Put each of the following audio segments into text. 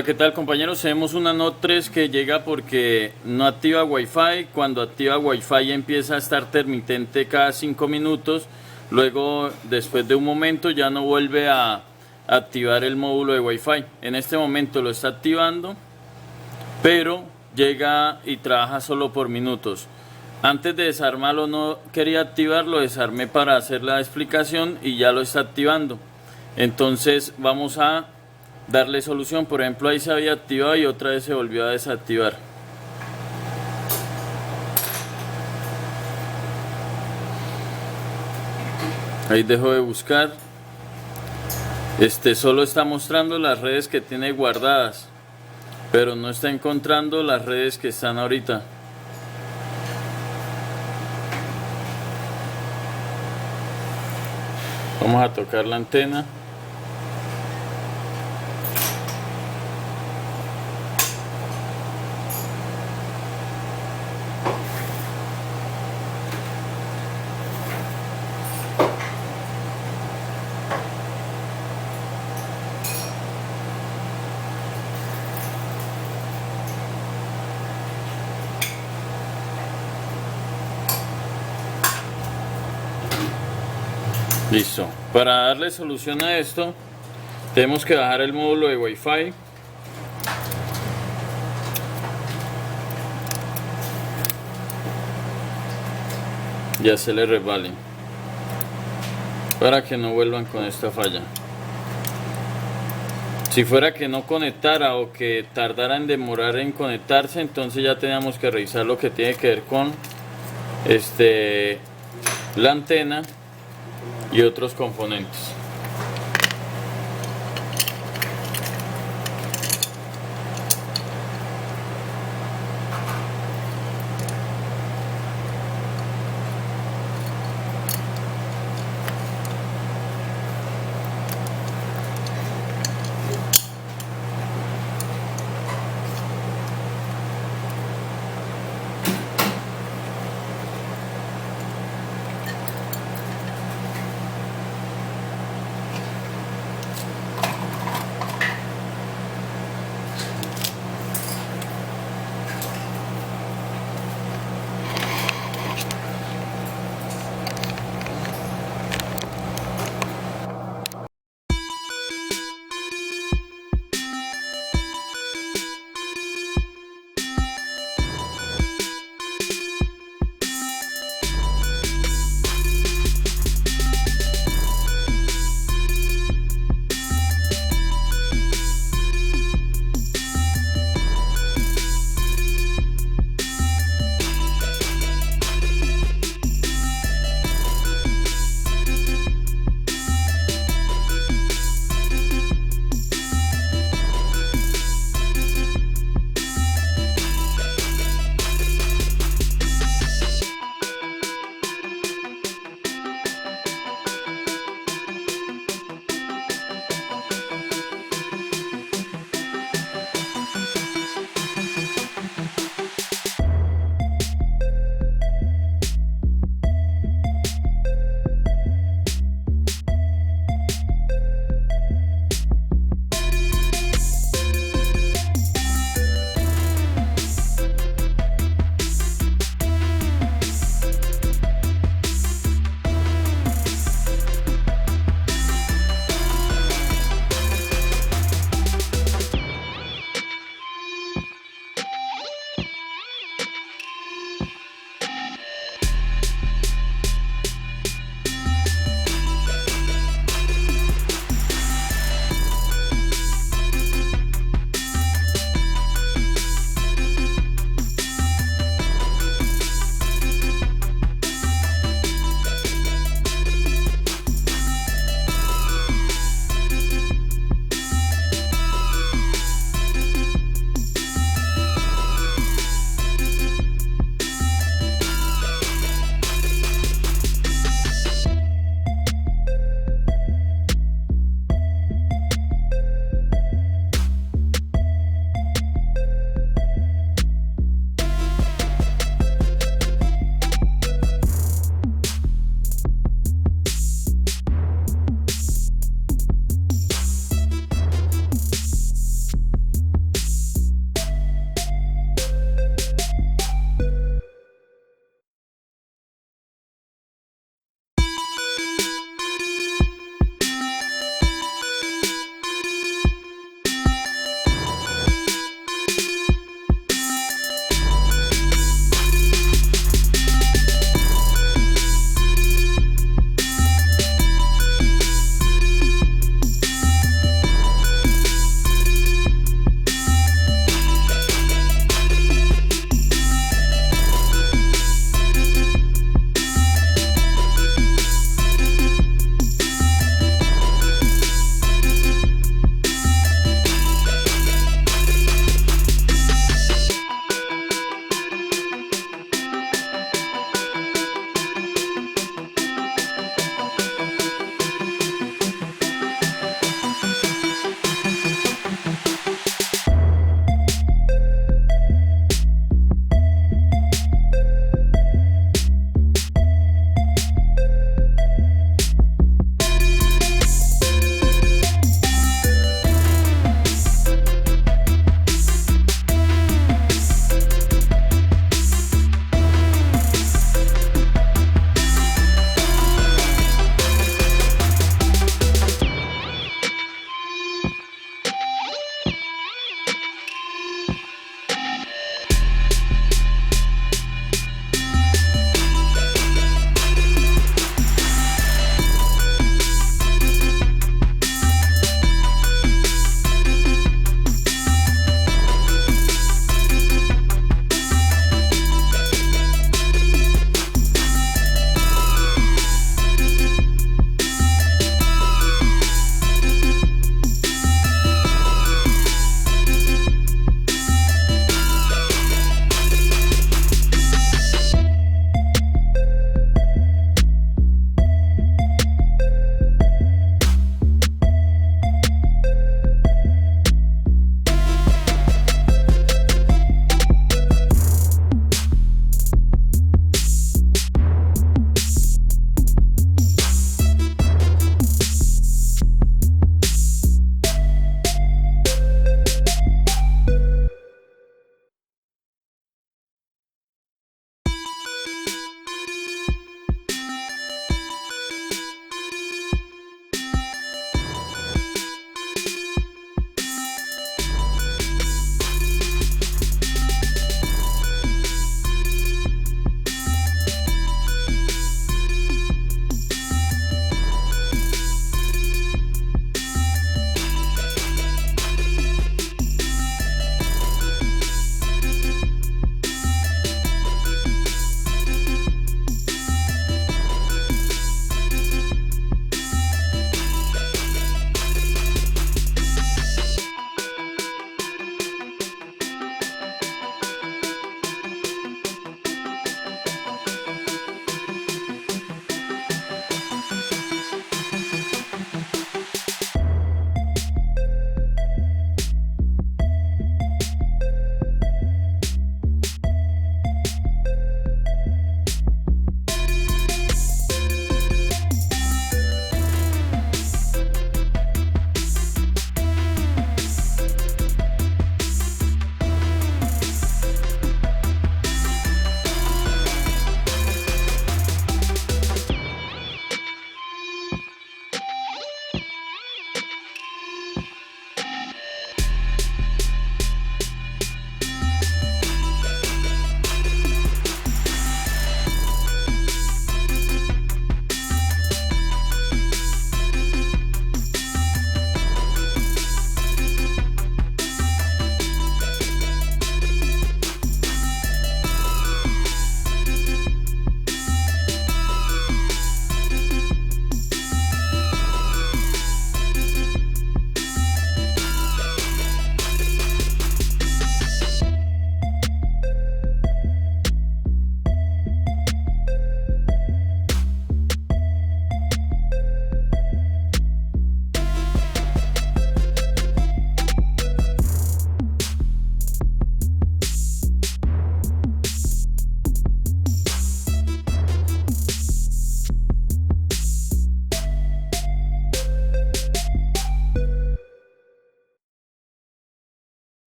Hola, ¿qué tal compañeros? Tenemos una Note 3 que llega porque no activa wifi. Cuando activa wifi empieza a estar intermitente cada 5 minutos. Luego, después de un momento, ya no vuelve a activar el módulo de wifi. En este momento lo está activando, pero llega y trabaja solo por minutos. Antes de desarmarlo no quería activarlo, desarmé para hacer la explicación y ya lo está activando. Entonces vamos a darle solución. Por ejemplo, ahí se había activado y otra vez se volvió a desactivar. Ahí dejo de buscar. Solo está mostrando las redes que tiene guardadas, pero no está encontrando las redes que están ahorita. Vamos a tocar la antena. Listo. Para darle solución a esto, tenemos que bajar el módulo de Wi-Fi. Y hacerle resbale para que no vuelvan con esta falla. Si fuera que no conectara o que tardara en demorar en conectarse, entonces ya teníamos que revisar lo que tiene que ver con la antena y otros componentes.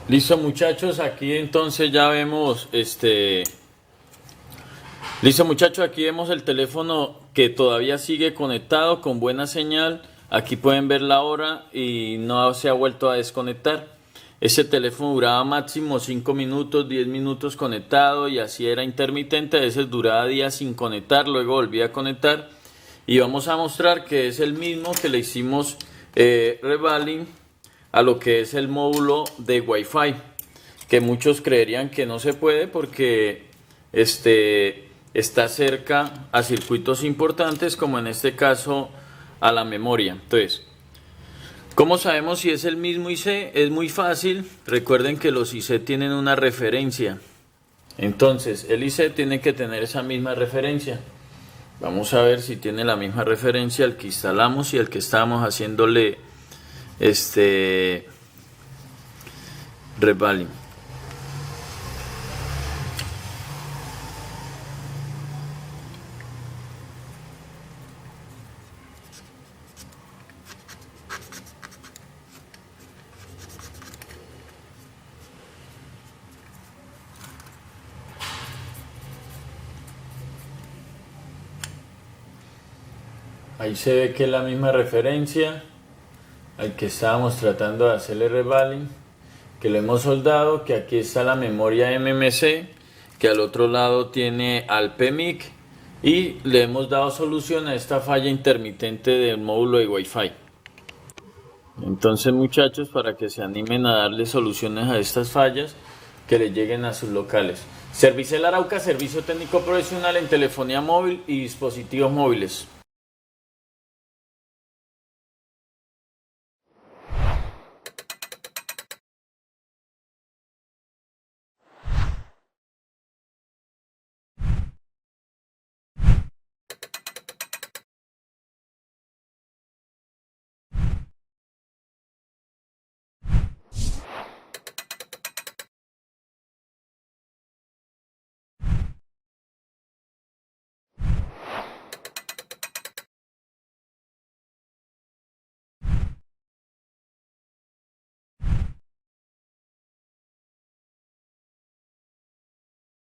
Listo muchachos, aquí entonces ya vemos listo muchachos, aquí vemos el teléfono que todavía sigue conectado con buena señal. Aquí pueden ver la hora y no se ha vuelto a desconectar. Este teléfono duraba máximo 5 minutos, 10 minutos conectado y así era intermitente. A veces duraba días sin conectar, luego volvía a conectar. Y vamos a mostrar que es el mismo que le hicimos revaling a lo que es el módulo de Wi-Fi, que muchos creerían que no se puede porque está cerca a circuitos importantes, como en este caso a la memoria. Entonces, ¿cómo sabemos si es el mismo IC? Es muy fácil. Recuerden que los IC tienen una referencia. Entonces, el IC tiene que tener esa misma referencia. Vamos a ver si tiene la misma referencia al que instalamos y al que estábamos haciéndole revaling. Ahí se ve que es la misma referencia al que estábamos tratando de hacerle revaling, que lo hemos soldado, que aquí está la memoria MMC, que al otro lado tiene al PMIC y le hemos dado solución a esta falla intermitente del módulo de Wi-Fi. Entonces muchachos, para que se animen a darle soluciones a estas fallas que les lleguen a sus locales. Servicel Arauca, servicio técnico profesional en telefonía móvil y dispositivos móviles.